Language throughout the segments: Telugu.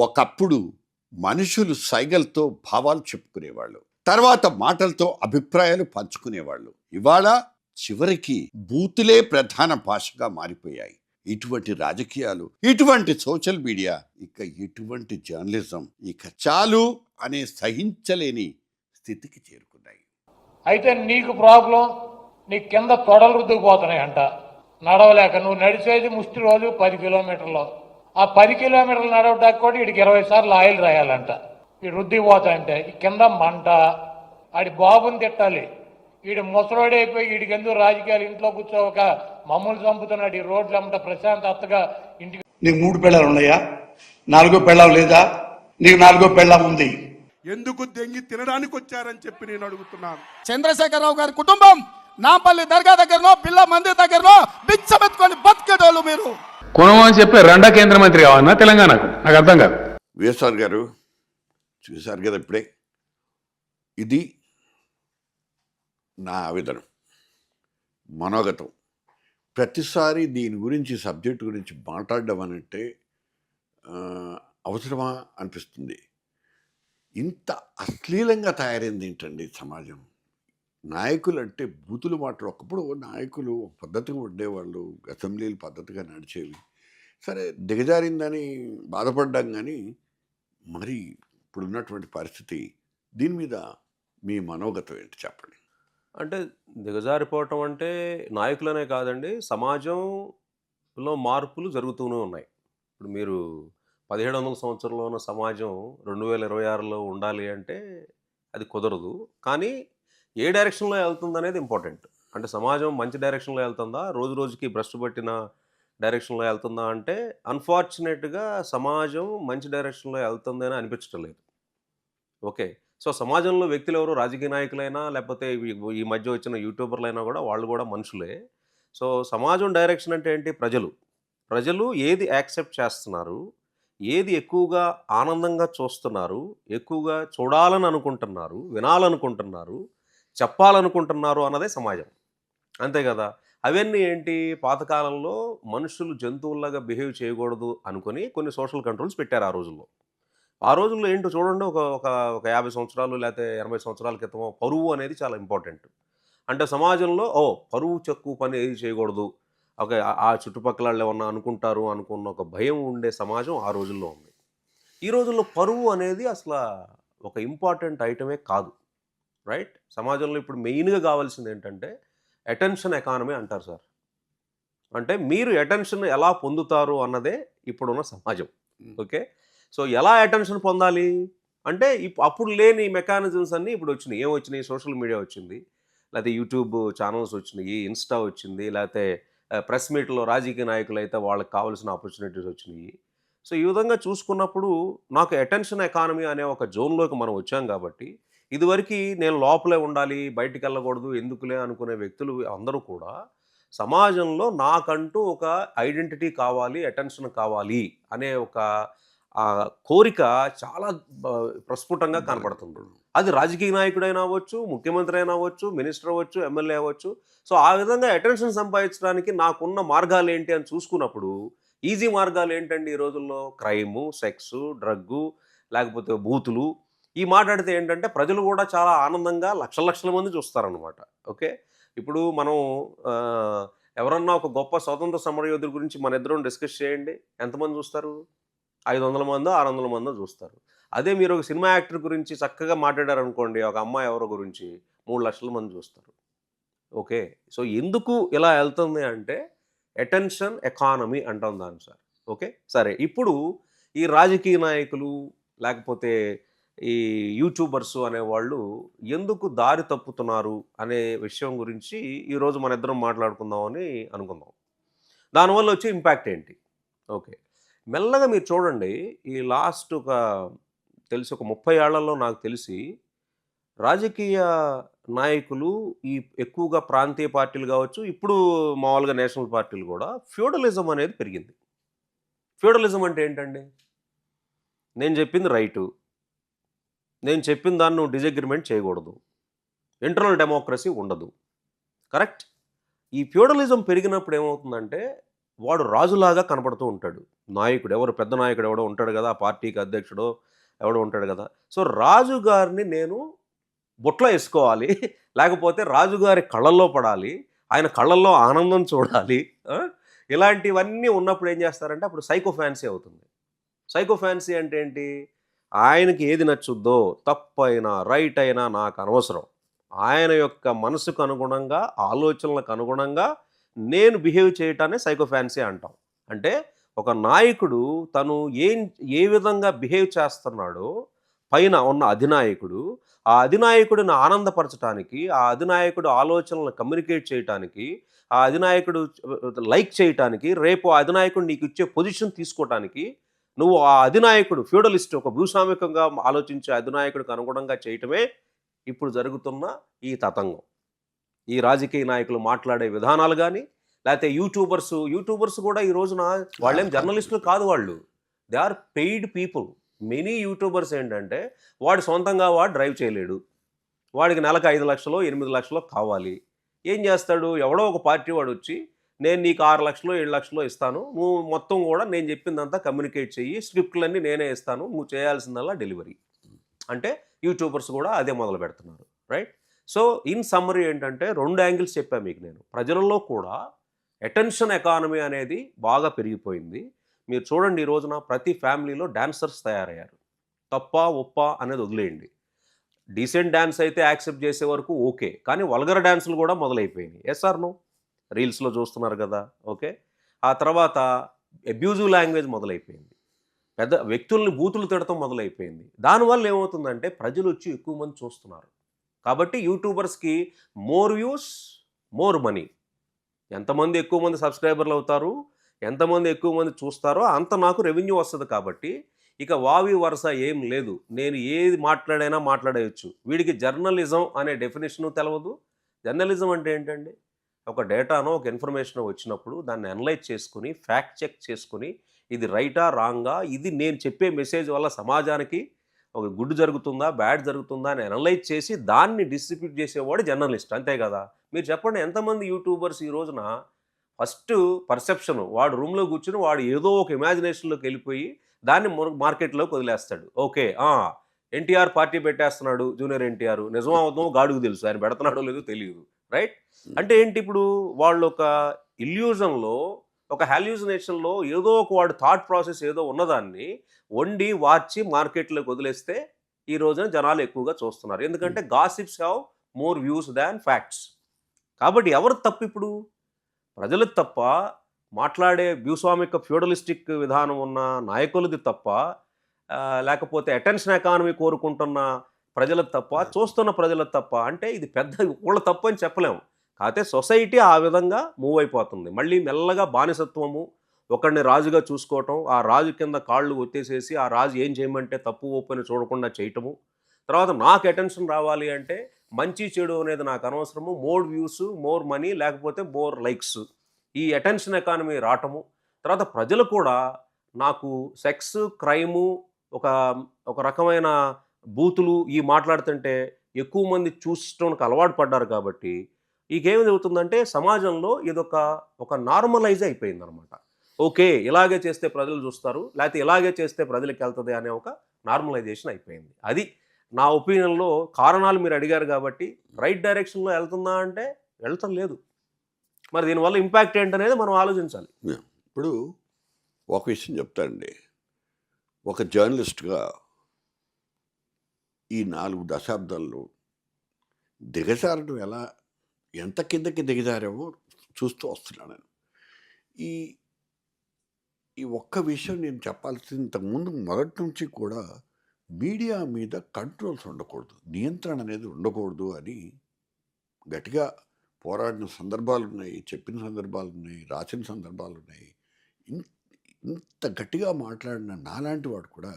ఒకప్పుడు మనుషులు సైగలతో భావాలు చెప్పుకునేవాళ్ళు, తర్వాత మాటలతో అభిప్రాయాలు పంచుకునేవాళ్ళు. ఇవాళ చివరికి బూతులే ప్రధాన భాషగా మారిపోయాయి. ఇటువంటి రాజకీయాలు, ఇటువంటి సోషల్ మీడియా, ఇక ఇటువంటి జర్నలిజం ఇక చాలు అనే సహించలేని స్థితికి చేరుకున్నాయి. అయితే నీకు ప్రాబ్లం, నీ కింద తొడలు రుద్దుకుపోతున్నాయంట, నడవలేక. నువ్వు నడిచేది ముష్టి రోజు 10 కిలోమీటర్లు. ఆ 10 కిలోమీటర్లు నడవడానికి కూడా వీడికి 20 సార్లు ఆయిల్ రాయాలంట. ఈ రుద్దిపోతాయంటే ఈ కింద మంట. ఆడి బాబుని తిట్టాలి. వీడు ముసలోడే అయిపోయి వీడికి ఎందుకు రాజకీయాలు, ఇంట్లో కూర్చోక మమ్మల్ని చంపుతున్నాడు. ఈ రోడ్లు అమ్మట ప్రశాంతతగా ఇంటికి. నీకు 3 పెళ్ళాలు ఉన్నాయా? 4వ పెళ్ళాం లేదా? నీకు 4వ పెళ్ళాం ఉంది. ఎందుకు దెంగి తినడానికి వచ్చారని చెప్పి నేను అడుగుతున్నాను. చంద్రశేఖరరావు గారి కుటుంబం నాంపల్లి దర్గా దగ్గరనో, పిల్ల మందిర్ దగ్గరనో బిచ్చమెత్తుకొని బతికేటోళ్ళు మీరు. కొనమో అని చెప్పి రెండో కేంద్ర మంత్రి కావన్నా తెలంగాణకు? నాకు అర్థం కాదు. వేసార్ గారు చూశారు కదా ఇప్పుడే. ఇది నా ఆవేదన, మనోగతం. ప్రతిసారి దీని గురించి, సబ్జెక్ట్ గురించి మాట్లాడడం అనంటే అవసరమా అనిపిస్తుంది. ఇంత అశ్లీలంగా తయారైంది ఏంటండి సమాజం. నాయకులు అంటే బూతులు మాటలు. ఒకప్పుడు నాయకులు పద్ధతిగా ఉండేవాళ్ళు, అసెంబ్లీలు పద్ధతిగా నడిచేవి. సరే దిగజారిందని బాధపడ్డాం, కానీ మరి ఇప్పుడున్నటువంటి పరిస్థితి, దీని మీద మీ మనోగతం ఏంటి చెప్పండి. అంటే దిగజారిపోవటం అంటే నాయకులనే కాదండి, సమాజంలో మార్పులు జరుగుతూనే ఉన్నాయి. ఇప్పుడు మీరు 1700 సంవత్సరంలో ఉన్న సమాజం 2026లో ఉండాలి అంటే అది కుదరదు. కానీ ఏ డైరెక్షన్లో వెళ్తుంది అనేది ఇంపార్టెంట్. అంటే సమాజం మంచి డైరెక్షన్లో వెళ్తుందా, రోజు రోజుకి భ్రష్టు పట్టిన డైరెక్షన్లో వెళ్తుందా అంటే అన్ఫార్చునేట్గా సమాజం మంచి డైరెక్షన్లో వెళ్తుంది అని అనిపించడం లేదు. ఓకే, సో సమాజంలో వ్యక్తులు ఎవరు, రాజకీయ నాయకులైనా లేకపోతే ఈ మధ్య వచ్చిన యూట్యూబర్లైనా కూడా వాళ్ళు కూడా మనుషులే. సో సమాజం డైరెక్షన్ అంటే ఏంటి? ప్రజలు ఏది యాక్సెప్ట్ చేస్తున్నారు, ఏది ఎక్కువగా ఆనందంగా చూస్తున్నారు, ఎక్కువగా చూడాలని అనుకుంటున్నారు, వినాలనుకుంటున్నారు, చెప్పాలనుకుంటున్నారు అన్నదే సమాజం. అంతే కదా. అవన్నీ ఏంటి, పాతకాలంలో మనుషులు జంతువుల్లాగా బిహేవ్ చేయకూడదు అనుకొని కొన్ని సోషల్ కంట్రోల్స్ పెట్టారు ఆ రోజుల్లో. ఆ రోజుల్లో ఏంటో చూడండి, ఒక ఒక ఒక 50 సంవత్సరాలు లేకపోతే 80 సంవత్సరాల క్రితం పరువు అనేది చాలా ఇంపార్టెంట్. అంటే సమాజంలో పరువు తక్కువ పని ఏది చేయకూడదు, ఓకే, ఆ చుట్టుపక్కల వాళ్ళు ఏమన్నా అనుకుంటారు అనుకున్న ఒక భయం ఉండే సమాజం ఆ రోజుల్లో ఉంది. ఈ రోజుల్లో పరువు అనేది అసలు ఒక ఇంపార్టెంట్ ఐటమే కాదు. రైట్. సమాజంలో ఇప్పుడు మెయిన్గా కావాల్సింది ఏంటంటే అటెన్షన్ ఎకానమీ అంటారు సార్. అంటే మీరు అటెన్షన్ ఎలా పొందుతారు అన్నదే ఇప్పుడున్న సమాజం. ఓకే, సో ఎలా అటెన్షన్ పొందాలి అంటే అప్పుడు లేని మెకానిజమ్స్ అన్నీ ఇప్పుడు వచ్చినాయి. ఏం వచ్చినాయి? సోషల్ మీడియా వచ్చింది, లేకపోతే యూట్యూబ్ ఛానల్స్ వచ్చినాయి, ఇన్స్టా వచ్చింది, లేకపోతే ప్రెస్ మీట్లో రాజకీయ నాయకులు అయితే వాళ్ళకి కావాల్సిన ఆపర్చునిటీస్ వచ్చినాయి. సో ఈ విధంగా చూసుకున్నప్పుడు నాకు అటెన్షన్ ఎకానమీ అనే ఒక జోన్లోకి మనం వచ్చాం కాబట్టి, ఇదివరకు నేను లోపలే ఉండాలి, బయటికి వెళ్ళకూడదు, ఎందుకులే అనుకునే వ్యక్తులు అందరూ కూడా సమాజంలో నాకంటూ ఒక ఐడెంటిటీ కావాలి, అటెన్షన్ కావాలి అనే ఒక కోరిక చాలా ప్రస్ఫుటంగా కనపడుతుంది. అది రాజకీయ నాయకుడైనా అవ్వచ్చు, ముఖ్యమంత్రి అయినా అవ్వచ్చు, మినిస్టర్ అవ్వచ్చు, ఎమ్మెల్యే అవ్వచ్చు. సో ఆ విధంగా అటెన్షన్ సంపాదించడానికి నాకున్న మార్గాలు ఏంటి అని చూసుకున్నప్పుడు, ఈజీ మార్గాలు ఏంటండి ఈ రోజుల్లో? క్రైము, సెక్సు, డ్రగ్గు, లేకపోతే బూతులు. ఈ మాట్లాడితే ఏంటంటే ప్రజలు కూడా చాలా ఆనందంగా లక్షల మంది చూస్తారనమాట. ఓకే, ఇప్పుడు మనం ఎవరన్నా ఒక గొప్ప స్వాతంత్ర సమరయోధుల గురించి మన ఇద్దరం డిస్కస్ చేయండి, ఎంతమంది చూస్తారు? 500 మందో 600 మందో చూస్తారు. అదే మీరు ఒక సినిమా యాక్టర్ గురించి చక్కగా మాట్లాడారనుకోండి, ఒక అమ్మాయి ఎవరో గురించి 3 లక్షల మంది చూస్తారు. ఓకే, సో ఎందుకు ఇలా వెళ్తుంది అంటే అటెన్షన్ ఎకానమీ అంటాం దాన్ని సార్. ఓకే, సరే, ఇప్పుడు ఈ రాజకీయ నాయకులు లేకపోతే ఈ యూట్యూబర్స్ అనేవాళ్ళు ఎందుకు దారి తప్పుతున్నారు అనే విషయం గురించి ఈరోజు మన ఇద్దరం మాట్లాడుకుందామని అనుకుందాం. దానివల్ల వచ్చే ఇంపాక్ట్ ఏంటి? ఓకే, మెల్లగా మీరు చూడండి, ఈ లాస్ట్ ఒక 30 ఏళ్లలో నాకు తెలిసి రాజకీయ నాయకులు ఈ ఎక్కువగా ప్రాంతీయ పార్టీలు కావచ్చు, ఇప్పుడు మామూలుగా నేషనల్ పార్టీలు కూడా ఫ్యూడలిజం అనేది పెరిగింది. ఫ్యూడలిజం అంటే ఏంటండి? నేను చెప్పింది రైటు, నేను చెప్పిన దాన్ని నువ్వు డిజగ్రిమెంట్ చేయకూడదు, ఇంటర్నల్ డెమోక్రసీ ఉండదు. కరెక్ట్. ఈ ఫ్యూడలిజం పెరిగినప్పుడు ఏమవుతుందంటే వాడు రాజులాగా కనపడుతూ ఉంటాడు. నాయకుడు ఎవరు పెద్ద నాయకుడు ఎవడో ఉంటాడు కదా, ఆ పార్టీకి అధ్యక్షుడో ఎవడో ఉంటాడు కదా. సో రాజుగారిని నేను బుట్టలో వేసుకోవాలి, లేకపోతే రాజుగారి కళ్ళల్లో పడాలి, ఆయన కళ్ళల్లో ఆనందం చూడాలి. ఇలాంటివన్నీ ఉన్నప్పుడు ఏం చేస్తారంటే అప్పుడు సైకో ఫ్యాన్సీ అవుతుంది. సైకో ఫ్యాన్సీ అంటే ఏంటి? ఆయనకి ఏది నచ్చుద్దో, తప్పైనా రైట్ అయినా నాకు అనవసరం, ఆయన యొక్క మనసుకు అనుగుణంగా, ఆలోచనలకు అనుగుణంగా నేను బిహేవ్ చేయటాన్ని సైకో ఫ్యాన్సీ అంటాం. అంటే ఒక నాయకుడు తను ఏ విధంగా బిహేవ్ చేస్తున్నాడో పైన ఉన్న అధినాయకుడు, ఆ అధినాయకుడిని ఆనందపరచడానికి, ఆ అధినాయకుడు ఆలోచనలను కమ్యూనికేట్ చేయటానికి, ఆ అధినాయకుడు లైక్ చేయటానికి, రేపు ఆ అధినాయకుడు నీకు ఇచ్చే పొజిషన్ తీసుకోవటానికి నువ్వు ఆ అధినాయకుడు ఫ్యూడలిస్ట్, ఒక భూస్వామికంగా ఆలోచించే అధినాయకుడికి అనుగుణంగా చేయటమే ఇప్పుడు జరుగుతున్న ఈ తతంగం. ఈ రాజకీయ నాయకులు మాట్లాడే విధానాలు కానీ, లేకపోతే యూట్యూబర్స్ కూడా ఈ రోజున వాళ్ళేం జర్నలిస్టులు కాదు, వాళ్ళు they are paid people. Many YouTubers ఏంటంటే వాడు సొంతంగా వాడు డ్రైవ్ చేయలేడు, వాడికి నెలకు 5 లక్షలు 8 లక్షలు కావాలి. ఏం చేస్తాడు? ఎవడో ఒక పార్టీ వాడు వచ్చి నేను నీకు 6 లక్షలు 7 లక్షలు ఇస్తాను, నువ్వు మొత్తం కూడా నేను చెప్పిందంతా కమ్యూనికేట్ చెయ్యి, స్క్రిప్ట్లన్నీ నేనే ఇస్తాను, నువ్వు చేయాల్సిందల్లా డెలివరీ. అంటే యూట్యూబర్స్ కూడా అదే మొదలు పెడుతున్నారు, రైట్? సో ఇన్ సమ్మరీ ఏంటంటే 2 యాంగిల్స్ చెప్పాను మీకు నేను. ప్రజలలో కూడా అటెన్షన్ ఎకానమీ అనేది బాగా పెరిగిపోయింది. మీరు చూడండి, ఈ రోజున ప్రతి ఫ్యామిలీలో డాన్సర్స్ తయారయ్యారు. తప్ప ఒప్ప అనేది వదిలేయండి. డీసెంట్ డ్యాన్స్ అయితే యాక్సెప్ట్ చేసే వరకు ఓకే, కానీ వల్గర్ డ్యాన్సులు కూడా మొదలైపోయినాయి. Yes are no? రీల్స్లో చూస్తున్నారు కదా, ఓకే. ఆ తర్వాత అబ్యూజివ్ లాంగ్వేజ్ మొదలైపోయింది, పెద్ద వ్యక్తుల్ని బూతులు తిడటం మొదలైపోయింది. దానివల్ల ఏమవుతుందంటే ప్రజలు వచ్చి ఎక్కువ మంది చూస్తున్నారు. కాబట్టి యూట్యూబర్స్కి మోర్ వ్యూస్ మోర్ మనీ. ఎంతమంది ఎక్కువ మంది సబ్స్క్రైబర్లు అవుతారు, ఎంతమంది ఎక్కువ మంది చూస్తారో అంత నాకు రెవెన్యూ వస్తుంది. కాబట్టి ఇక వావి వరుస ఏం లేదు, నేను ఏది మాట్లాడైనా మాట్లాడేయచ్చు. వీడికి జర్నలిజం అనే డెఫినేషను తెలవదు. జర్నలిజం అంటే ఏంటండి? ఒక డేటానో ఒక ఇన్ఫర్మేషన్ వచ్చినప్పుడు దాన్ని అనలైజ్ చేసుకుని, ఫ్యాక్ట్ చెక్ చేసుకుని, ఇది రైటా రాంగా, ఇది నేను చెప్పే మెసేజ్ వల్ల సమాజానికి ఒక గుడ్ జరుగుతుందా బ్యాడ్ జరుగుతుందా అని అనలైజ్ చేసి దాన్ని డిస్ట్రిబ్యూట్ చేసేవాడు జర్నలిస్ట్, అంతే కదా. మీరు చెప్పండి, ఎంతమంది యూట్యూబర్స్ ఈ రోజున ఫస్ట్ పర్సెప్షన్, వాడు రూమ్లో కూర్చుని వాడు ఏదో ఒక ఇమాజినేషన్లోకి వెళ్ళిపోయి దాన్ని మార్కెట్లోకి వదిలేస్తాడు. ఓకే, ఎన్టీఆర్ పార్టీ పెట్టేస్తున్నాడు, జూనియర్ ఎన్టీఆర్, నిజం అవుతాం గాడుకు తెలుసు, ఆయన పెడుతున్నాడో లేదో తెలియదు, రైట్? అంటే ఏంటి? ఇప్పుడు వాళ్ళు ఒక ఇల్యూజన్లో, ఒక హాల్యూసినేషన్లో ఏదో ఒక వాడు థాట్ ప్రాసెస్ ఏదో ఉన్నదాన్ని వండి వార్చి మార్కెట్లోకి వదిలేస్తే ఈ రోజున జనాలు ఎక్కువగా చూస్తున్నారు. ఎందుకంటే gossips have more views than facts. కాబట్టి ఎవరు తప్పు ఇప్పుడు? ప్రజలకు తప్ప, మాట్లాడే భూస్వామిక ఫ్యూడలిస్టిక్ విధానం ఉన్న నాయకులది తప్ప, లేకపోతే అటెన్షన్ ఎకానమీ కోరుకుంటున్న ప్రజలకు తప్ప, చూస్తున్న ప్రజలకు తప్ప? అంటే ఇది పెద్ద ఊళ్ళ తప్పు అని చెప్పలేము. కాకపోతే సొసైటీ ఆ విధంగా మూవ్ అయిపోతుంది. మళ్ళీ మెల్లగా బానిసత్వము, ఒకడిని రాజుగా చూసుకోవటం, ఆ రాజు కింద కాళ్ళు ఒత్తేసేసి ఆ రాజు ఏం చేయమంటే తప్పు ఒప్పని చూడకుండా చేయటము. తర్వాత నాకు అటెన్షన్ రావాలి అంటే మంచి చెడు అనేది నాకు అనవసరము, మోర్ వ్యూస్ మోర్ మనీ, లేకపోతే మోర్ లైక్స్, ఈ అటెన్షన్ ఎకానమీ రావటము. తర్వాత ప్రజలు కూడా నాకు సెక్స్, క్రైము, ఒక రకమైన బూతులు ఈ మాట్లాడుతుంటే ఎక్కువ మంది చూసడానికి అలవాటు పడ్డారు. కాబట్టి ఈకేమి జరుగుతుందంటే సమాజంలో ఒక నార్మలైజ్ అయిపోయిందనమాట. ఓకే, ఇలాగే చేస్తే ప్రజలు చూస్తారు, లేకపోతే ఇలాగే చేస్తే ప్రజలకు వెళ్తుంది అనే ఒక నార్మలైజేషన్ అయిపోయింది. అది నా ఒపీనియన్లో. కారణాలు మీరు అడిగారు కాబట్టి రైట్ డైరెక్షన్లో వెళ్తుందా అంటే వెళ్తాం లేదు. మరి దీనివల్ల ఇంపాక్ట్ ఏంటనేది మనం ఆలోచించాలి. ఇప్పుడు ఒక విషయం చెప్తానండి, ఒక జర్నలిస్ట్గా ఈ 4 దశాబ్దాల్లో దిగజారడం ఎంత కిందకి దిగజారామో చూస్తూ వస్తున్నాను నేను. ఈ ఒక్క విషయం నేను చెప్పాల్సింది, ఇంతకుముందు మొదటి నుంచి కూడా మీడియా మీద కంట్రోల్స్ ఉండకూడదు, నియంత్రణ అనేది ఉండకూడదు అని గట్టిగా పోరాడిన సందర్భాలు ఉన్నాయి, చెప్పిన సందర్భాలు ఉన్నాయి, రాసిన సందర్భాలు ఉన్నాయి. ఇంత గట్టిగా మాట్లాడిన నాలాంటి వాడు కూడా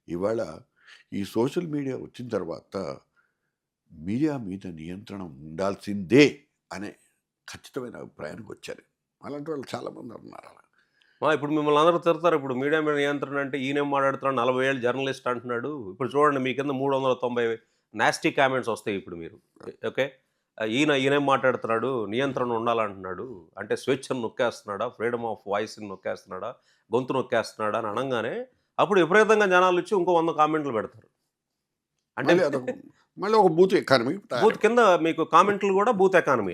ఇవాళ ఈ సోషల్ మీడియా వచ్చిన తర్వాత మీడియా మీద నియంత్రణ ఉండాల్సిందే అనే ఖచ్చితమైన అభిప్రాయానికి వచ్చారు. అలాంటి వాళ్ళు చాలామంది ఉన్నారు. ఇప్పుడు మిమ్మల్ని అందరూ తిడతారు, ఇప్పుడు మీడియా మీద నియంత్రణ అంటే ఈయనేం మాట్లాడుతున్నాడు, 40 ఏళ్ళు జర్నలిస్ట్ అంటున్నాడు. ఇప్పుడు చూడండి, మీ కింద 390 నాస్టీ కామెంట్స్ వస్తాయి ఇప్పుడు మీరు. ఓకే, ఈయనేం మాట్లాడుతున్నాడు, నియంత్రణ ఉండాలంటున్నాడు, అంటే స్వేచ్ఛను నొక్కేస్తున్నాడా, ఫ్రీడమ్ ఆఫ్ వాయిస్ని నొక్కేస్తున్నాడా, గొంతు నొక్కేస్తున్నాడా అని అనగానే అప్పుడు విపరీతంగా జనాలు వచ్చి ఇంకో 100 కామెంట్లు పెడతారు. అంటే మళ్ళీ ఒక బూత్ ఎకానమీ బూత్ కింద మీకు కామెంట్లు కూడా బూత్ ఎకానమీ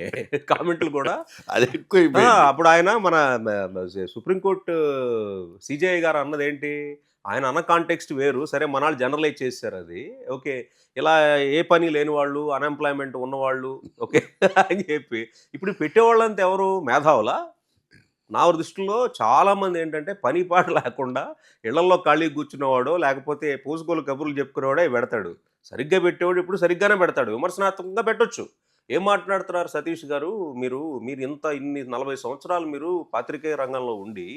కామెంట్లు కూడా. అది ఎక్కువ అప్పుడు ఆయన మన సుప్రీంకోర్టు సిజేఐ గారు అన్నది ఏంటి, ఆయన అన్న కాంటెక్స్ట్ వేరు, సరే మనాళ్ళు జనరలైజ్ చేశారు అది, ఓకే ఇలా ఏ పని లేని వాళ్ళు, అన్ఎంప్లాయ్మెంట్ ఉన్నవాళ్ళు, ఓకే అని చెప్పి ఇప్పుడు పెట్టేవాళ్ళంతా ఎవరు, మేధావులా? నా దృష్టిలో చాలామంది ఏంటంటే పని పాట లేకుండా ఇళ్లలో ఖాళీ కూర్చున్నవాడో లేకపోతే పూసుకోలు కబుర్లు చెప్పుకునేవాడే పెడతాడు. సరిగ్గా పెట్టేవాడు ఇప్పుడు సరిగ్గానే పెడతాడు, విమర్శనాత్మకంగా పెట్టొచ్చు. ఏం మాట్లాడుతున్నారు సతీష్ గారు, మీరు ఇన్ని 40 సంవత్సరాలు మీరు పాత్రికేయ రంగంలో ఉండి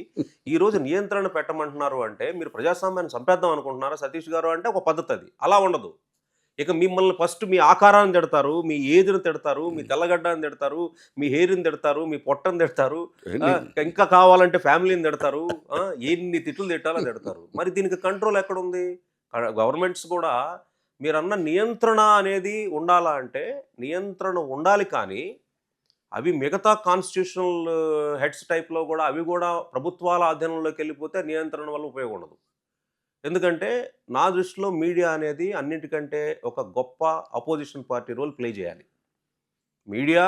ఈరోజు నియంత్రణ పెట్టమంటున్నారు అంటే మీరు ప్రజాస్వామ్యాన్ని చంపేద్దాం అనుకుంటున్నారా సతీష్ గారు అంటే ఒక పద్ధతి అది. అలా ఉండదు. ఇక మిమ్మల్ని ఫస్ట్ మీ ఆకారాన్ని తిడతారు, మీ ఏజ్ని తిడతారు, మీ తెల్లగడ్డాన్ని తిడతారు, మీ హెయిర్ని తిడతారు, మీ పొట్టని తిడతారు, ఇంకా కావాలంటే ఫ్యామిలీని తిడతారు, ఎన్ని తిట్లు తిట్టాలో తిడతారు. మరి దీనికి కంట్రోల్ ఎక్కడుంది? గవర్నమెంట్స్ కూడా మీరన్న నియంత్రణ అనేది ఉండాలా అంటే నియంత్రణ ఉండాలి, కానీ అవి మిగతా కాన్స్టిట్యూషనల్ హెడ్స్ టైప్లో కూడా అవి కూడా ప్రభుత్వాల అధీనంలోకి వెళ్ళిపోతే నియంత్రణ వల్ల ఉపయోగం ఉండదు. ఎందుకంటే నా దృష్టిలో మీడియా అనేది అన్నిటికంటే ఒక గొప్ప అపోజిషన్ పార్టీ రోల్ ప్లే చేయాలి. మీడియా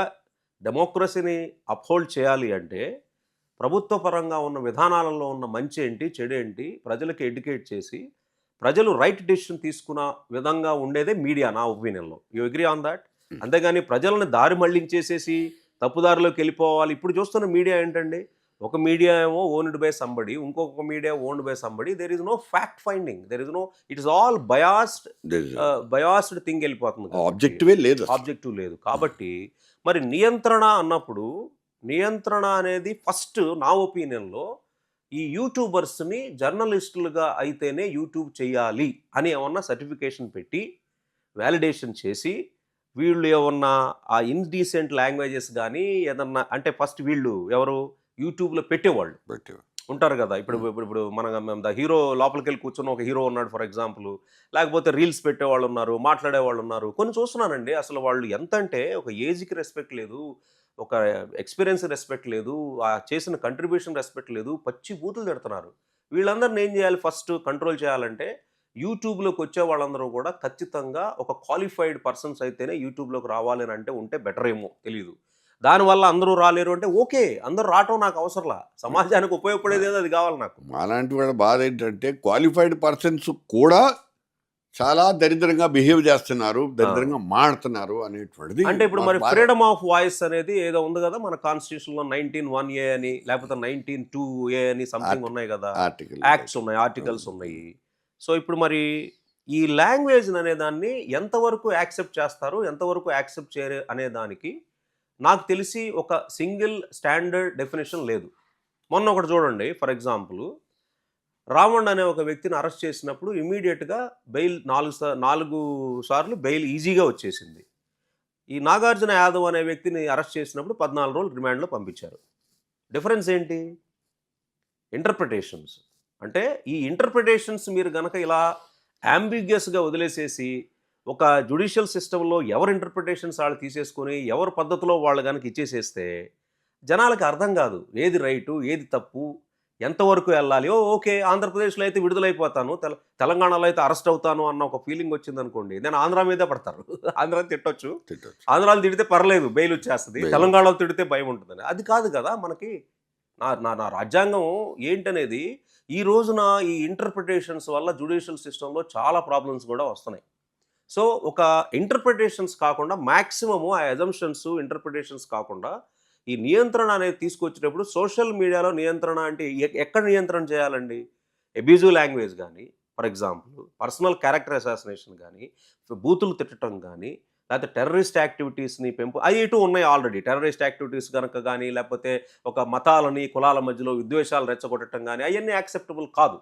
డెమోక్రసీని అప్హోల్డ్ చేయాలి అంటే ప్రభుత్వ పరంగా ఉన్న విధానాలలో ఉన్న మంచి ఏంటి, చెడు ఏంటి ప్రజలకు ఎడ్యుకేట్ చేసి ప్రజలు రైట్ డెసిషన్ తీసుకున్న విధంగా ఉండేదే మీడియా నా ఒపీనియన్లో. You agree on that? అంతేగాని ప్రజలను దారి మళ్లించేసేసి తప్పుదారిలోకి వెళ్ళిపోవాలి. ఇప్పుడు చూస్తున్న మీడియా ఏంటండి, ఒక మీడియా ఏమో ఓన్డ్ బై సంబడి, ఇంకొక media owned by somebody. There is no fact finding, there is no, it is all biased thing వెళ్ళిపోతుంది. ఆబ్జెక్టివ్ లేదు. కాబట్టి మరి నియంత్రణ అన్నప్పుడు నియంత్రణ అనేది ఫస్ట్ నా ఒపీనియన్లో ఈ యూట్యూబర్స్ని జర్నలిస్టులుగా అయితేనే యూట్యూబ్ చేయాలి అని ఏమన్నా సర్టిఫికేషన్ పెట్టి వ్యాలిడేషన్ చేసి వీళ్ళు ఏమన్నా ఆ ఇన్డీసెంట్ లాంగ్వేజెస్ కానీ ఏదన్నా అంటే ఫస్ట్ వీళ్ళు ఎవరు యూట్యూబ్లో పెట్టేవాళ్ళు ఉంటారు కదా. ఇప్పుడు మన హీరో లోపలికి వెళ్ళి కూర్చున్న ఒక హీరో ఉన్నాడు ఫర్ ఎగ్జాంపుల్, లేకపోతే రీల్స్ పెట్టేవాళ్ళు ఉన్నారు, మాట్లాడేవాళ్ళు ఉన్నారు. కొన్ని చూస్తున్నానండి అసలు వాళ్ళు ఎంత అంటే ఒక ఏజ్కి రెస్పెక్ట్ లేదు, ఒక ఎక్స్పీరియన్స్ రెస్పెక్ట్ లేదు, ఆ చేసిన కంట్రిబ్యూషన్ రెస్పెక్ట్ లేదు, పచ్చి బూతులు తిడుతున్నారు. వీళ్ళందరిని ఏం చేయాలి, ఫస్ట్ కంట్రోల్ చేయాలంటే యూట్యూబ్లోకి వచ్చే వాళ్ళందరూ కూడా ఖచ్చితంగా ఒక క్వాలిఫైడ్ పర్సన్స్ అయితేనే యూట్యూబ్లోకి రావాలి అని అంటే ఉంటే బెటర్ ఏమో తెలియదు. దానివల్ల అందరూ రాలేరు అంటే ఓకే, అందరూ రావటం నాకు అవసరంలా, సమాజానికి ఉపయోగపడేది ఏదో అది కావాలి నాకు. అలాంటి వాళ్ళ బాధ ఏంటంటే క్వాలిఫైడ్ పర్సన్స్ కూడా చాలా దరిద్రంగా బిహేవ్ చేస్తున్నారు, దరిద్రంగా మాడుతున్నారు అనేటువంటిది. అంటే ఇప్పుడు మరి ఫ్రీడమ్ ఆఫ్ వాయిస్ అనేది ఏదో ఉంది కదా మన కాన్స్టిట్యూషన్లో 19(1)A అని లేకపోతే 19(2)A అని సంథింగ్ ఉన్నాయి కదా, యాక్ట్స్ ఉన్నాయి, ఆర్టికల్స్ ఉన్నాయి. సో ఇప్పుడు మరి ఈ లాంగ్వేజ్ అనే దాన్ని ఎంతవరకు యాక్సెప్ట్ చేస్తారు, ఎంతవరకు యాక్సెప్ట్ చేయరు అనే దానికి నాకు తెలిసి ఒక సింగిల్ స్టాండర్డ్ డెఫినేషన్ లేదు. మొన్న ఒకటి చూడండి, ఫర్ ఎగ్జాంపుల్ రావణ్ అనే ఒక వ్యక్తిని అరెస్ట్ చేసినప్పుడు ఇమీడియట్గా బెయిల్ 4 సార్లు బెయిల్ ఈజీగా వచ్చేసింది. ఈ నాగార్జున యాదవ్ అనే వ్యక్తిని అరెస్ట్ చేసినప్పుడు 14 రోజులు రిమాండ్లో పంపించారు. డిఫరెన్స్ ఏంటి? ఇంటర్ప్రిటేషన్స్. అంటే ఈ ఇంటర్ప్రిటేషన్స్ మీరు గనక ఇలా అంబిగ్యస్గా వదిలేసేసి ఒక జ్యుడిషియల్ సిస్టంలో ఎవరు ఇంటర్ప్రిటేషన్స్ వాళ్ళు తీసేసుకొని ఎవరి పద్ధతిలో వాళ్ళు కనుక ఇచ్చేసేస్తే జనాలకి అర్థం కాదు ఏది రైటు ఏది తప్పు, ఎంతవరకు వెళ్ళాలి. ఓకే ఆంధ్రప్రదేశ్లో అయితే విడుదలైపోతాను, తెలంగాణలో అయితే అరెస్ట్ అవుతాను అన్న ఒక ఫీలింగ్ వచ్చింది అనుకోండి, నేను ఆంధ్ర మీదే పడతారు. ఆంధ్రాని తిట్టొచ్చు, ఆంధ్రాలో తిడితే పర్లేదు బెయిల్ వచ్చేస్తుంది, తెలంగాణలో తిడితే భయం ఉంటుందని. అది కాదు కదా మనకి. నా రాజ్యాంగం ఏంటనేది ఈ రోజున ఈ ఇంటర్ప్రిటేషన్స్ వల్ల జ్యుడిషియల్ సిస్టంలో చాలా ప్రాబ్లమ్స్ కూడా వస్తున్నాయి. సో ఒక ఇంటర్ప్రిటేషన్స్ కాకుండా మ్యాక్సిమము ఆ అజంప్షన్స్ ఇంటర్ప్రిటేషన్స్ కాకుండా ఈ నియంత్రణ అనేది తీసుకొచ్చేటప్పుడు సోషల్ మీడియాలో నియంత్రణ అంటే ఎక్కడ నియంత్రణ చేయాలండి? అబ్యూజివ్ లాంగ్వేజ్ కానీ, for example personal character assassination కానీ, బూతులు తిట్టడం కానీ, లేకపోతే టెర్రరిస్ట్ యాక్టివిటీస్ని అవి ఇటు ఉన్నాయి ఆల్రెడీ. టెర్రరిస్ట్ యాక్టివిటీస్ కనుక కానీ లేకపోతే ఒక మతాలని కులాల మధ్యలో విద్వేషాలు రెచ్చగొట్టడం కానీ అవన్నీ యాక్సెప్టబుల్ కాదు.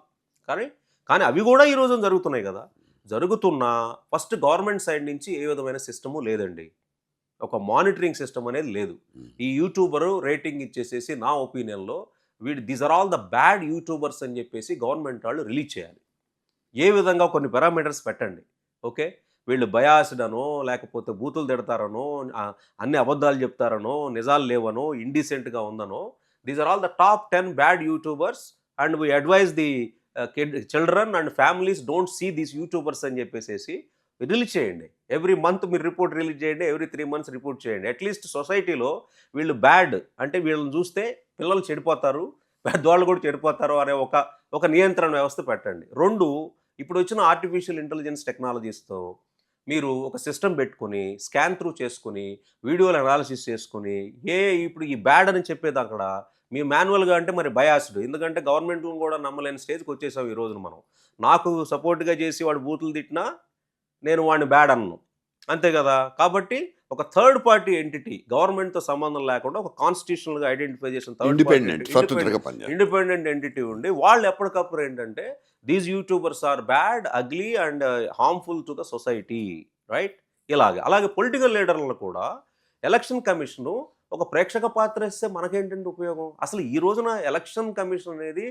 కానీ అవి కూడా ఈ రోజున జరుగుతున్నాయి కదా. జరుగుతున్నా ఫస్ట్ గవర్నమెంట్ సైడ్ నుంచి ఏ విధమైన సిస్టము లేదండి, ఒక మానిటరింగ్ సిస్టమ్ అనేది లేదు. ఈ యూట్యూబరు రేటింగ్ ఇచ్చేసేసి నా ఒపీనియన్లో these are all the bad youtubers అని చెప్పేసి గవర్నమెంట్ వాళ్ళు రిలీజ్ చేయాలి. ఏ విధంగా కొన్ని పారామీటర్స్ పెట్టండి. ఓకే వీళ్ళు బయాస్డ్ అనో లేకపోతే బూతులు తిడతారనో అన్ని అబద్ధాలు చెప్తారనో నిజాలు లేవనో ఇండీసెంట్గా ఉందనో. These are all the top 10 bad youtubers and we advise the children and families don't see these youtubers అని చెప్పేసి రిలీజ్ చేయండి. ఎవ్రీ మంత్ మీరు రిపోర్ట్ రిలీజ్ చేయండి, ఎవ్రీ 3 months రిపోర్ట్ చేయండి. అట్లీస్ట్ సొసైటీలో వీళ్ళు బ్యాడ్ అంటే వీళ్ళని చూస్తే పిల్లలు చెడిపోతారు, పెద్దవాళ్ళు కూడా చెడిపోతారు అనే ఒక నియంత్రణ వ్యవస్థ పెట్టండి. 2, ఇప్పుడు వచ్చిన ఆర్టిఫిషియల్ ఇంటెలిజెన్స్ టెక్నాలజీస్తో మీరు ఒక సిస్టమ్ పెట్టుకుని స్కాన్ త్రూ చేసుకుని వీడియోలు అనాలిసిస్ చేసుకుని ఇప్పుడు ఈ బ్యాడ్ అని చెప్పేది అక్కడ మీ మాన్యువల్గా అంటే మరి బయాస్డ్. ఎందుకంటే గవర్నమెంట్లను కూడా నమ్మలేని స్టేజ్కి వచ్చేసాం ఈ రోజున మనం. నాకు సపోర్ట్గా చేసి వాడు బూతులు తిట్టినా నేను వాడిని బ్యాడ్ అన్నాను, అంతే కదా. కాబట్టి ఒక థర్డ్ పార్టీ ఎంటిటీ గవర్నమెంట్తో సంబంధం లేకుండా ఒక కాన్స్టిట్యూషనల్గా ఐడెంటిఫై చేసిన ఇండిపెండెంట్ ఎంటిటీ ఉండి వాళ్ళు ఎప్పటికప్పుడు ఏంటంటే these YouTubers are bad, ugly and harmful to the society, right. అలాగే పొలిటికల్ లీడర్లను కూడా ఎలక్షన్ కమిషను ఒక ప్రేక్షక పాత్ర ఇస్తే మనకేంటంటే ఉపయోగం? అసలు ఈ రోజున ఎలక్షన్ కమిషన్ అనేది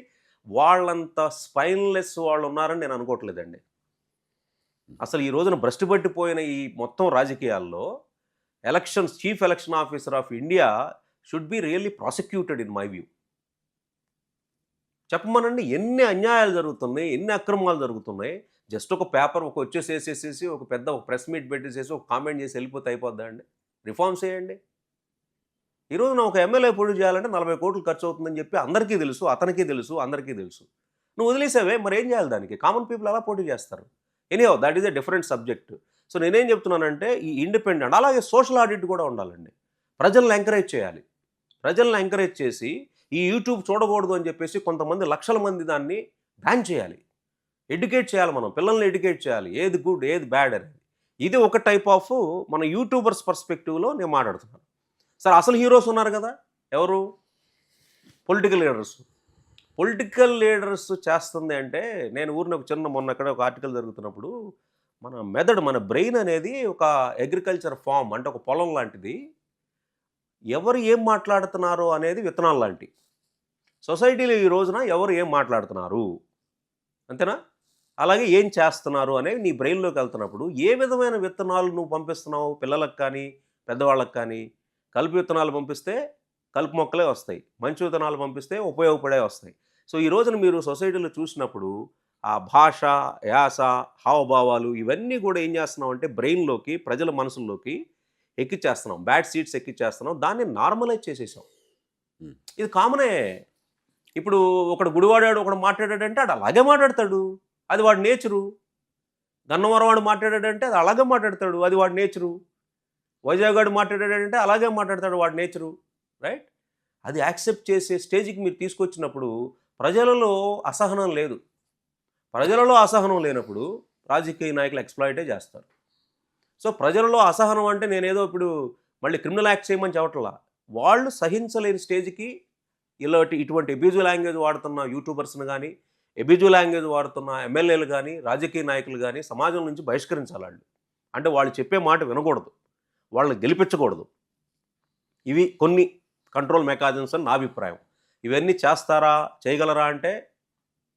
వాళ్ళంత స్పైన్లెస్ వాళ్ళు ఉన్నారని నేను అనుకోవట్లేదండి. అసలు ఈ రోజున భ్రష్టు పట్టిపోయిన ఈ మొత్తం రాజకీయాల్లో chief election officer of India should be really prosecuted in my view. చెప్పమనండి, ఎన్ని అన్యాయాలు జరుగుతున్నాయి, ఎన్ని అక్రమాలు జరుగుతున్నాయి. జస్ట్ ఒక పేపర్ వచ్చేసేసేసి ఒక పెద్ద ప్రెస్ మీట్ పెట్టేసేసి ఒక కామెంట్ చేసి వెళ్ళిపోతే అయిపోద్దా అండి? రిఫార్మ్స్ చేయండి. ఈరోజు ఒక ఎమ్మెల్యే పోటీ చేయాలంటే 40 కోట్లు ఖర్చు అవుతుందని చెప్పి అందరికీ తెలుసు, అతనికి తెలుసు, అందరికీ తెలుసు. నువ్వు వదిలేసావే, మరి ఏం చేయాలి దానికి? కామన్ పీపుల్ అలా పోటీ చేస్తారు. Anyhow that is a different subject. So నేనేం చెప్తున్నానంటే ఈ ఇండిపెండెంట్ అలాగే సోషల్ ఆడిట్ కూడా ఉండాలండి. ప్రజలను ఎంకరేజ్ చేయాలి. ప్రజలను ఎంకరేజ్ చేసి ఈ యూట్యూబ్ చూడకూడదు అని చెప్పేసి కొంతమంది లక్షల మంది దాన్ని బ్యాన్ చేయాలి. ఎడ్యుకేట్ చేయాలి, మనం పిల్లల్ని ఎడ్యుకేట్ చేయాలి, ఏది గుడ్ ఏది బ్యాడ్ అనేది. ఇది ఒక టైప్ ఆఫ్ మన యూట్యూబర్స్ పర్స్పెక్టివ్లో నేను మాట్లాడుతున్నాను. సార్ అసలు హీరోస్ ఉన్నారు కదా, ఎవరు? పొలిటికల్ లీడర్స్ చేస్తుంది అంటే నేను మొన్న ఎక్కడ ఒక ఆర్టికల్ జరుగుతున్నప్పుడు మన బ్రెయిన్ అనేది ఒక అగ్రికల్చర్ ఫామ్ అంటే ఒక పొలం లాంటిది. ఎవరు ఏం మాట్లాడుతున్నారు అనేది విత్తనాలు లాంటి. సొసైటీలో ఈ రోజున ఎవరు ఏం మాట్లాడుతున్నారు అంతేనా, అలాగే ఏం చేస్తున్నారు అనేవి నీ బ్రెయిన్లోకి వెళ్తున్నప్పుడు ఏ విధమైన విత్తనాలు నువ్వు పంపిస్తున్నావు పిల్లలకు కానీ పెద్దవాళ్ళకి కానీ. కలుపు విత్తనాలు పంపిస్తే కలుపు మొక్కలే వస్తాయి, మంచి విత్తనాలు పంపిస్తే ఉపయోగపడే వస్తాయి. సో ఈ రోజున మీరు సొసైటీలో చూసినప్పుడు ఆ భాష, యాస, హావభావాలు ఇవన్నీ కూడా ఏం చేస్తున్నాం అంటే బ్రెయిన్లోకి, ప్రజల మనసుల్లోకి ఎక్కిచ్చేస్తున్నాం, బ్యాడ్ సీడ్స్ ఎక్కిచ్చేస్తున్నాం, దాన్ని నార్మలైజ్ చేసేసాం. ఇది కామనే. ఇప్పుడు ఒకడు గుడివాడాడు, ఒకడు మాట్లాడాడంటే అది అలాగే మాట్లాడతాడు, అది వాడి నేచరు. గన్నవరం వాడు మాట్లాడాడంటే అది అలాగే మాట్లాడతాడు, అది వాడి నేచరు. వైజాగ్ వాడు మాట్లాడాడంటే అలాగే మాట్లాడతాడు, వాడి నేచరు, రైట్. అది యాక్సెప్ట్ చేసే స్టేజ్కి మీరు తీసుకొచ్చినప్పుడు ప్రజలలో అసహనం లేదు. ప్రజలలో అసహనం లేనప్పుడు రాజకీయ నాయకులు ఎక్స్ప్లాయిటే చేస్తారు. సో ప్రజలలో అసహనం అంటే నేనేదో ఇప్పుడు మళ్ళీ క్రిమినల్ యాక్ట్ చేయమని చెప్పట్లా, వాళ్ళు సహించలేని స్టేజ్కి ఇటువంటి అబ్యూజివ్ లాంగ్వేజ్ వాడుతున్న యూట్యూబర్స్ని కానీ, అబ్యూజివ్ లాంగ్వేజ్ వాడుతున్న ఎమ్మెల్యేలు కానీ, రాజకీయ నాయకులు కానీ సమాజం నుంచి బహిష్కరించాలి. వాళ్ళు అంటే వాళ్ళు చెప్పే మాట వినకూడదు, వాళ్ళని గెలిపించకూడదు. ఇవి కొన్ని కంట్రోల్ మెకానిజమ్స్ అని నా అభిప్రాయం. ఇవన్నీ చేస్తారా, చేయగలరా అంటే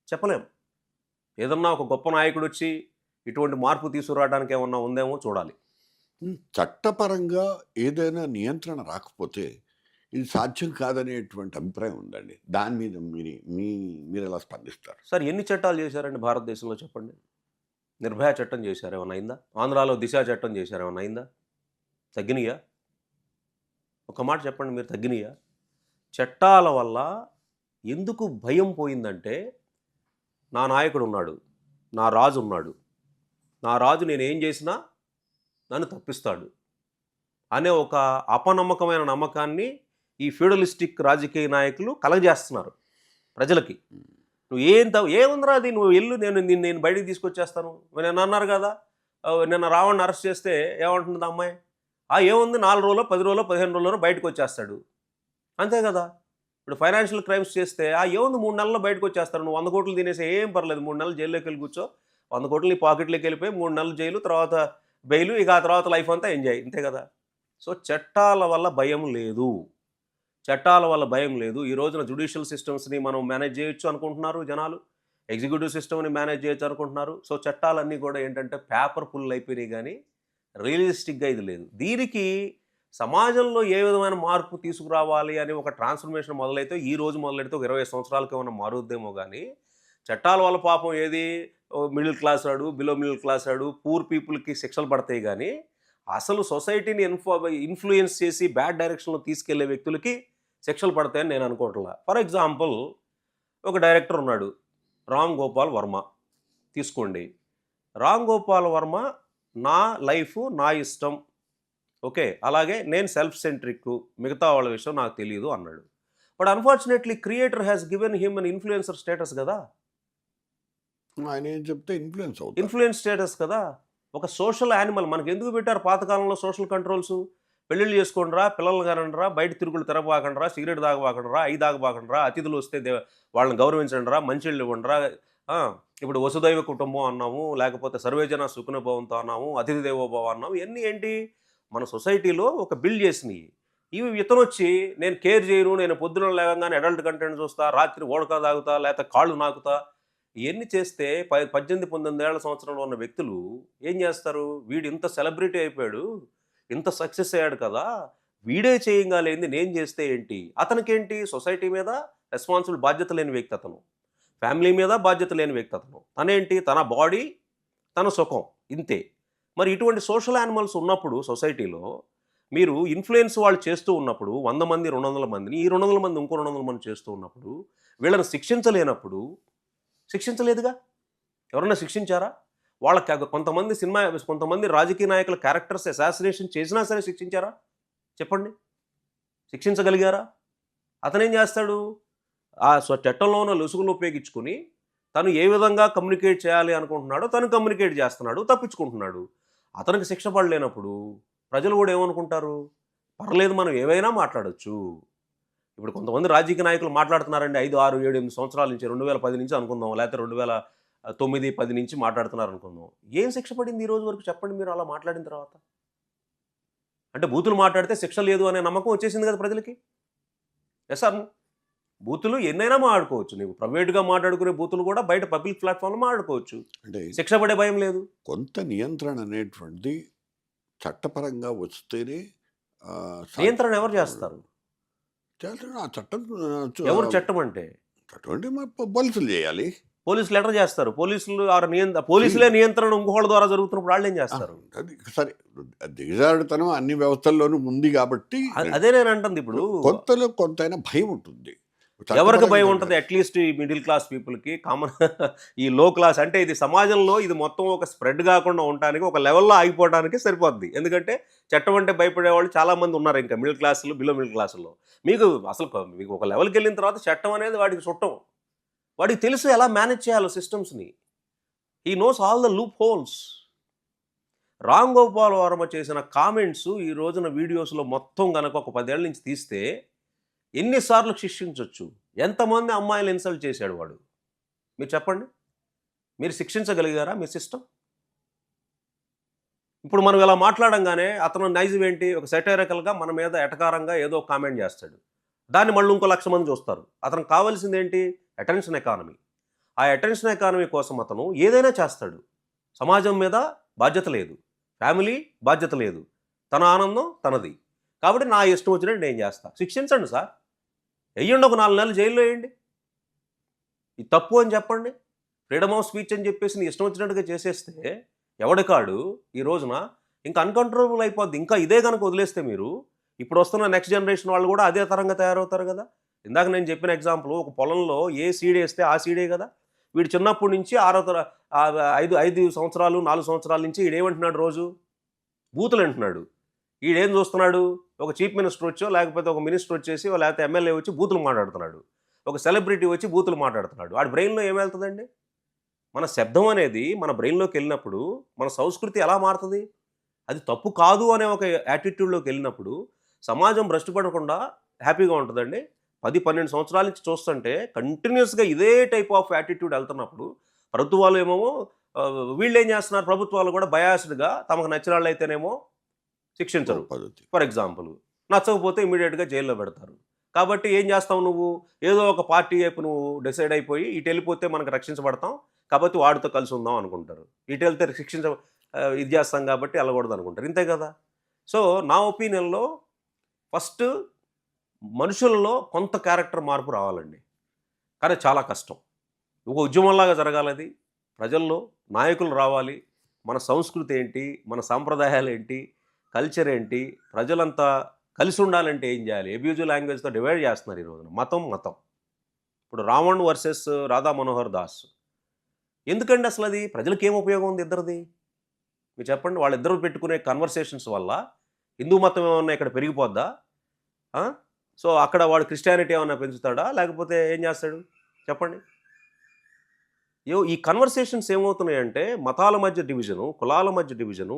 చెప్పలేం. ఏదన్నా ఒక గొప్ప నాయకుడు వచ్చి ఇటువంటి మార్పు తీసుకురావడానికి ఏమన్నా ఉందేమో చూడాలి. చట్టపరంగా ఏదైనా నియంత్రణ రాకపోతే ఇది సాధ్యం కాదనేటువంటి అభిప్రాయం ఉందండి. దాని మీద మీరు ఎలా స్పందిస్తారు? సార్ ఎన్ని చట్టాలు చేశారండి భారతదేశంలో చెప్పండి? నిర్భయ చట్టం చేశారు, ఏమన్నా అయిందా? ఆంధ్రాలో దిశ చట్టం చేశారు, ఏమన్నా అయిందా? తగ్గినాయా? ఒక మాట చెప్పండి, మీరు తగ్గినాయా? చట్టాల వల్ల ఎందుకు భయం పోయిందంటే నా నాయకుడు ఉన్నాడు, నా రాజు ఉన్నాడు, నా రాజు నేనేం చేసినా నన్ను తప్పిస్తాడు అనే ఒక అపనమ్మకమైన నమ్మకాన్ని ఈ ఫ్యూడలిస్టిక్ రాజకీయ నాయకులు కలగజేస్తున్నారు ప్రజలకి. నువ్వు ఏముందిరా అది, నువ్వు ఎల్లు, నేను బయటికి తీసుకొచ్చేస్తాను. నేను అన్నారు కదా, నిన్న రావణ్ని అరెస్ట్ చేస్తే ఏమంటుంది అమ్మాయి? ఏముంది, 4 రోజులు 10 రోజులు 15 రోజుల్లో బయటకు వచ్చేస్తాడు, అంతే కదా. ఇప్పుడు ఫైనాన్షియల్ క్రైమ్స్ చేస్తే ఏముంది 3 నెలల్లో బయటకు వచ్చేస్తారు. నువ్వు 100 కోట్లు తినేసి ఏం పర్లేదు, 3 నెలలు జైల్లోకి వెళ్ళి కూర్చో, 100 కోట్లు నీ పాకెట్లోకి వెళ్ళిపోయి 3 నెలలు జైలు, తర్వాత బెయిలు, ఇక ఆ తర్వాత లైఫ్ అంతా ఎంజాయ్, అంతే కదా. సో చట్టాల వల్ల భయం లేదు, చట్టాల వల్ల భయం లేదు. ఈ రోజున జ్యుడిషియల్ సిస్టమ్స్ని మనం మేనేజ్ చేయొచ్చు అనుకుంటున్నారు జనాలు. ఎగ్జిక్యూటివ్ సిస్టమ్ని మేనేజ్ చేయొచ్చు అనుకుంటున్నారు. సో చట్టాలన్నీ కూడా ఏంటంటే పేపర్ పుల్ అయిపోయినాయి కానీ రియలిస్టిక్గా ఇది లేదు. దీనికి సమాజంలో ఏ విధమైన మార్పు తీసుకురావాలి అని ఒక ట్రాన్స్ఫర్మేషన్ మొదలైతే ఈ రోజు మొదలెడితే ఒక 20 సంవత్సరాలకి ఏమన్నా మారుద్దేమో కానీ చట్టాల వల్ల పాపం ఏది మిడిల్ క్లాస్ వాడు, బిలో మిడిల్ క్లాస్ వాడు, పూర్ పీపుల్కి శిక్షలు పడతాయి కానీ అసలు సొసైటీని ఇన్ఫ్లుయెన్స్ చేసి బ్యాడ్ డైరెక్షన్లో తీసుకెళ్లే వ్యక్తులకి శిక్షలు పడతాయని నేను అనుకోవట్లా. ఫర్ ఎగ్జాంపుల్ ఒక డైరెక్టర్ ఉన్నాడు, రామ్ గోపాల్ వర్మ తీసుకోండి. రామ్ గోపాల్ వర్మ నా లైఫ్ నా ఇష్టం, ఓకే, అలాగే నేను సెల్ఫ్ సెంట్రిక్, మిగతా వాళ్ళ విషయం నాకు తెలియదు అన్నాడు. But unfortunately creator has given him an influencer status కదా, ఆయన ఏం చెప్తే ఇన్ఫ్లుయెన్స్ అవుతుంది. ఇన్ఫ్లుయెన్స్ స్టేటస్ కదా, ఒక సోషల్ యానిమల్. మనకి ఎందుకు పెట్టారు పాతకాలంలో సోషల్ కంట్రోల్స్? పెళ్ళిళ్ళు చేసుకోండిరా, పిల్లలు కానండిరా, బయట తిరుగులు తిరగబాకండిరా, సిగరెట్ తాగబాకండిరా, అయి తాగబాకండిరా, అతిథులు వస్తే వాళ్ళని గౌరవించండిరా, మంచిళ్ళు ఇవ్వండిరా. ఇప్పుడు వసుదైవ కుటుంబం అన్నాము, లేకపోతే సర్వేజన సుఖనుభవంతో అన్నాము, అతిథి దేవోభవ అన్నాము. ఇవన్నీ ఏంటి మన సొసైటీలో ఒక బిల్డ్ చేసినవి. ఇవి ఇతను వచ్చి నేను కేర్ చేయను, నేను పొద్దున లేవగానే అడల్ట్ కంటెంట్ చూస్తా, రాత్రి ఓడకా తాగుతా, లేకపోతే కాళ్ళు నాకుతా, ఇవన్నీ చేస్తే 18-19 సంవత్సరంలో ఉన్న వ్యక్తులు ఏం చేస్తారు? వీడు ఇంత సెలబ్రిటీ అయిపోయాడు, ఇంత సక్సెస్ అయ్యాడు కదా, వీడే చేయగలేంది నేను చేస్తే ఏంటి? అతనికేంటి సొసైటీ మీద రెస్పాన్సిబుల్ బాధ్యత లేని వ్యక్తి అతను, ఫ్యామిలీ మీద బాధ్యత లేని వ్యక్తి అతను. తనేంటి తన బాడీ తన సుఖం ఇంతే. మరి ఇటువంటి సోషల్ యానిమల్స్ ఉన్నప్పుడు సొసైటీలో మీరు ఇన్ఫ్లుయెన్స్ వాళ్ళు చేస్తూ ఉన్నప్పుడు 100 మంది 200 మందిని, ఈ 200 మంది ఇంకో 200 మంది చేస్తూ ఉన్నప్పుడు వీళ్ళని శిక్షించలేనప్పుడు, శిక్షించలేదుగా, ఎవరన్నా శిక్షించారా? వాళ్ళకి కొంతమంది రాజకీయ నాయకుల క్యారెక్టర్స్ అసాసినేషన్ చేసినా సరే శిక్షించారా? చెప్పండి, శిక్షించగలిగారా? అతనేం చేస్తాడు? ఆ చట్టంలో ఉన్న లొసుగులు ఉపయోగించుకుని తను ఏ విధంగా కమ్యూనికేట్ చేయాలి అనుకుంటున్నాడో తను కమ్యూనికేట్ చేస్తున్నాడు, తప్పించుకుంటున్నాడు. అతనికి శిక్ష పడలేనప్పుడు ప్రజలు కూడా ఏమనుకుంటారు? పర్లేదు, మనం ఏవైనా మాట్లాడచ్చు. ఇప్పుడు కొంతమంది రాజకీయ నాయకులు మాట్లాడుతున్నారండి 5, 6, 7, 8 సంవత్సరాల నుంచి, 2010 నుంచి అనుకుందాం, లేకపోతే 2009, 10 నుంచి మాట్లాడుతున్నారు అనుకుందాం. ఏం శిక్ష పడింది ఈ రోజు వరకు? చెప్పండి మీరు అలా మాట్లాడిన తర్వాత. అంటే బూతులు మాట్లాడితే శిక్ష లేదు అనే నమ్మకం వచ్చేసింది కదా ప్రజలకి. ఎస్ సార్, బూతులు ఎన్నైనా మాట్లాడుకోవచ్చు. నీవు ప్రైవేట్గా మాట్లాడుకునే బూతులు కూడా బయట పబ్లిక్ ప్లాట్ఫామ్లో మాట్లాడుకోవచ్చు, అంటే శిక్ష పడే భయం లేదు. కొంత నియంత్రణ అనేటువంటిది చట్టపరంగా వస్తేనే నియంత్రణ ఎవరు చేస్తారు? ఆ చట్టం ఎవరు చట్టం అంటే? చట్టం అంటే పోలీసులు చేయాలి. పోలీసులు ఎట్లా చేస్తారు? పోలీసులే నియంత్రణ ఇంకోళ్ళ ద్వారా జరుగుతున్నప్పుడు వాళ్ళు ఏం చేస్తారు? అది సరే, దిగజారుడుతనం అన్ని వ్యవస్థల్లోనూ ఉంది కాబట్టి అదే నేను అంటుంది. ఇప్పుడు కొంతైనా భయం ఉంటుంది. ఎవరికి భయం ఉంటుంది? అట్లీస్ట్ ఈ మిడిల్ క్లాస్ పీపుల్కి, కామన్ ఈ లో క్లాస్ అంటే ఇది సమాజంలో ఇది మొత్తం ఒక స్ప్రెడ్ కాకుండా ఉండడానికి, ఒక లెవెల్లో ఆగిపోవడానికి సరిపోద్ది. ఎందుకంటే చట్టం అంటే భయపడేవాళ్ళు చాలామంది ఉన్నారు, ఇంకా మిడిల్ క్లాసులు, బిలో మిడిల్ క్లాసుల్లో. మీకు ఒక లెవెల్కి వెళ్ళిన తర్వాత చట్టం అనేది వాడికి చుట్టం, వాడికి తెలుసు ఎలా మేనేజ్ చేయాలో సిస్టమ్స్ని. He knows all the loop holes. Ram Gopal Varma చేసిన కామెంట్స్ ఈ రోజున వీడియోస్లో మొత్తం కనుక ఒక 10 ఏళ్ళ నుంచి తీస్తే ఎన్నిసార్లు శిక్షించవచ్చు? ఎంతమంది అమ్మాయిలు ఇన్సల్ట్ చేశాడు వాడు? మీరు చెప్పండి, మీరు శిక్షించగలిగారా మీ సిస్టమ్? ఇప్పుడు మనం ఇలా మాట్లాడంగానే అతను నైజం ఏంటి? ఒక సెటైరికల్గా మన మీద ఎటకారంగా ఏదో కామెంట్ చేస్తాడు, దాన్ని మళ్ళీ ఇంకో 1,00,000 మంది చూస్తారు. అతనికి కావాల్సింది ఏంటి? Attention economy. ఆ అటెన్షన్ ఎకానమీ కోసం అతను ఏదైనా చేస్తాడు. సమాజం మీద బాధ్యత లేదు, ఫ్యామిలీ బాధ్యత లేదు, తన ఆనందం తనది. కాబట్టి నా ఇష్టం వచ్చినట్టు నేను చేస్తా. శిక్షించండి సార్, వెయ్యండి, ఒక 4 నెలలు జైల్లో వేయండి. ఇది తప్పు అని చెప్పండి. ఫ్రీడమ్ ఆఫ్ స్పీచ్ అని చెప్పేసి నీ ఇష్టం వచ్చినట్టుగా చేసేస్తే ఎవడికాడు ఈ రోజున ఇంకా అన్కంట్రోలబుల్ అయిపోద్ది. ఇంకా ఇదే కనుక వదిలేస్తే మీరు ఇప్పుడు వస్తున్న నెక్స్ట్ జనరేషన్ వాళ్ళు కూడా అదే తరంగా తయారవుతారు కదా. ఇందాక నేను చెప్పిన ఎగ్జాంపుల్, ఒక పొలంలో ఏ సీడ్ వేస్తే ఆ సీడే కదా. వీడు చిన్నప్పటి నుంచి 5 సంవత్సరాలు 4 సంవత్సరాల నుంచి వీడేమంటున్నాడు? రోజు బూతులు అంటున్నాడు. వీడేం చూస్తున్నాడు? ఒక చీఫ్ మినిస్టర్ వచ్చో, లేకపోతే ఒక మినిస్టర్ వచ్చేసి, లేకపోతే ఎమ్మెల్యే వచ్చి బూతులు మాట్లాడుతున్నాడు, ఒక సెలబ్రిటీ వచ్చి బూతులు మాట్లాడుతున్నాడు. వాడి బ్రెయిన్లో ఏం వెళ్తుందండి? మన శబ్దం అనేది మన బ్రెయిన్లోకి వెళ్ళినప్పుడు మన సంస్కృతి ఎలా మారుతుంది? అది తప్పు కాదు అనే ఒక యాటిట్యూడ్లోకి వెళ్ళినప్పుడు సమాజం భ్రష్టుపడకుండా హ్యాపీగా ఉంటుందండి. 10-12 సంవత్సరాల నుంచి చూస్తుంటే కంటిన్యూస్గా ఇదే టైప్ ఆఫ్ యాటిట్యూడ్ వెళ్తున్నప్పుడు ప్రభుత్వాలు ఏమో వీళ్ళు ఏం చేస్తున్నారు? ప్రభుత్వాలు కూడా బయాస్డ్గా తమకు నచ్చిన వాళ్ళు అయితేనేమో శిక్షించరు. ఫర్ ఎగ్జాంపుల్, నచ్చకపోతే ఇమీడియట్గా జైల్లో పెడతారు. కాబట్టి ఏం చేస్తావు నువ్వు? ఏదో ఒక పార్టీ వైపు నువ్వు డిసైడ్ అయిపోయి ఇటు వెళ్ళిపోతే మనకు రక్షించబడతాం కాబట్టి వాడితో కలిసి ఉందాం అనుకుంటారు. ఇటు వెళ్తే ఇది చేస్తాం కాబట్టి వెళ్ళకూడదు అనుకుంటారు. ఇంతే కదా. సో నా ఒపీనియన్లో ఫస్ట్ మనుషులలో కొంత క్యారెక్టర్ మార్పు రావాలండి. కానీ చాలా కష్టం. ఒక ఉద్యమంలాగా జరగాలి అది. ప్రజల్లో నాయకులు రావాలి. మన సంస్కృతి ఏంటి, మన సాంప్రదాయాలు ఏంటి, కల్చర్ ఏంటి, ప్రజలంతా కలిసి ఉండాలంటే ఏం చేయాలి? అబ్యూజివ్ లాంగ్వేజ్తో డివైడ్ చేస్తున్నారు ఈ రోజున. మతం ఇప్పుడు రావణ్ వర్సెస్ రాధా మనోహర్ దాస్. ఎందుకండి అసలు అది? ప్రజలకు ఏం ఉపయోగం ఉంది ఇద్దరిది? మీరు చెప్పండి. వాళ్ళిద్దరూ పెట్టుకునే కన్వర్సేషన్స్ వల్ల హిందూ మతం ఏమన్నా ఇక్కడ పెరిగిపోద్దా? సో అక్కడ వాడు క్రిస్టియానిటీ ఏమన్నా పెంచుతాడా, లేకపోతే ఏం చేస్తాడు చెప్పండి? ఈ కన్వర్సేషన్స్ ఏమవుతున్నాయంటే మతాల మధ్య డివిజను, కులాల మధ్య డివిజను,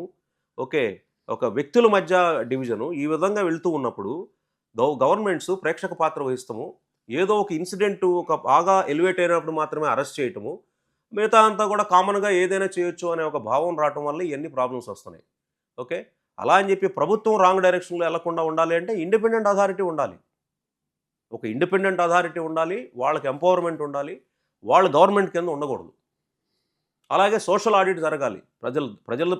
ఓకే, ఒక వ్యక్తుల మధ్య డివిజను, ఈ విధంగా వెళ్తూ ఉన్నప్పుడు గవర్నమెంట్స్ ప్రేక్షక పాత్ర వహిస్తాము. ఏదో ఒక ఇన్సిడెంట్ ఒక బాగా ఎలివేట్ అయినప్పుడు మాత్రమే అరెస్ట్ చేయటము, మిగతా అంతా కూడా కామన్గా ఏదైనా చేయొచ్చు అనే ఒక భావం రావటం వల్ల ఇవన్నీ ప్రాబ్లమ్స్ వస్తున్నాయి. ఓకే, అలా అని చెప్పి ప్రభుత్వం రాంగ్ డైరెక్షన్లో వెళ్లకుండా ఉండాలి అంటే ఇండిపెండెంట్ అథారిటీ ఉండాలి. ఒక ఇండిపెండెంట్ అథారిటీ ఉండాలి, వాళ్ళకి ఎంపవర్మెంట్ ఉండాలి, వాళ్ళు గవర్నమెంట్ కింద ఉండకూడదు. అలాగే సోషల్ ఆడిట్ జరగాలి.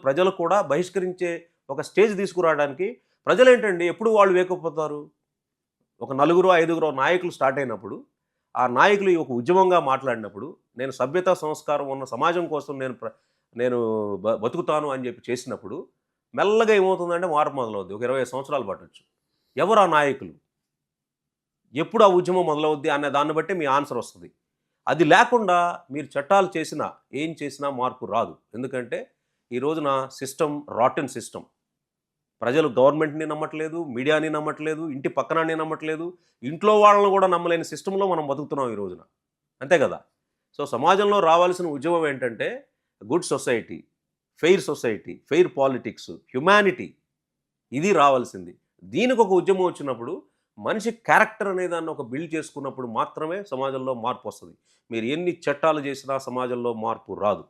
ప్రజలు కూడా బహిష్కరించే ఒక స్టేజ్ తీసుకురావడానికి. ప్రజలు ఏంటండి ఎప్పుడు వాళ్ళు వేకపోతారు? ఒక 4-5 నాయకులు స్టార్ట్ అయినప్పుడు, ఆ నాయకులు ఒక ఉద్యమంగా మాట్లాడినప్పుడు, నేను సభ్యత సంస్కారం ఉన్న సమాజం కోసం నేను బతుకుతాను అని చెప్పి చేసినప్పుడు మెల్లగా ఏమవుతుందంటే మార్పు మొదలవుద్ది. ఒక 25 సంవత్సరాలు పట్టవచ్చు. ఎవరు ఆ నాయకులు, ఎప్పుడు ఆ ఉద్యమం మొదలవుద్ది అనే దాన్ని బట్టి మీ ఆన్సర్ వస్తుంది. అది లేకుండా మీరు చట్టాలు చేసినా ఏం చేసినా మార్పు రాదు. ఎందుకంటే ఈ రోజున సిస్టమ్ రాటన్ సిస్టమ్. ప్రజలు గవర్నమెంట్ని నమ్మట్లేదు, మీడియాని నమ్మట్లేదు, ఇంటి పక్కనాన్ని నమ్మట్లేదు, ఇంట్లో వాళ్ళని కూడా నమ్మలేని సిస్టంలో మనం బతుకుతున్నాం ఈ రోజున. అంతే కదా. సో సమాజంలో రావాల్సిన ఉద్యమం ఏంటంటే good society, fair society, fair politics, humanity, ఇది రావాల్సింది. దీనికి ఒక ఉద్యమం వచ్చినప్పుడు మనిషి క్యారెక్టర్ అనే దాన్ని ఒక బిల్డ్ చేసుకున్నప్పుడు మాత్రమే సమాజంలో మార్పు వస్తుంది. మీరు ఎన్ని చట్టాలు చేసినా సమాజంలో మార్పు రాదు.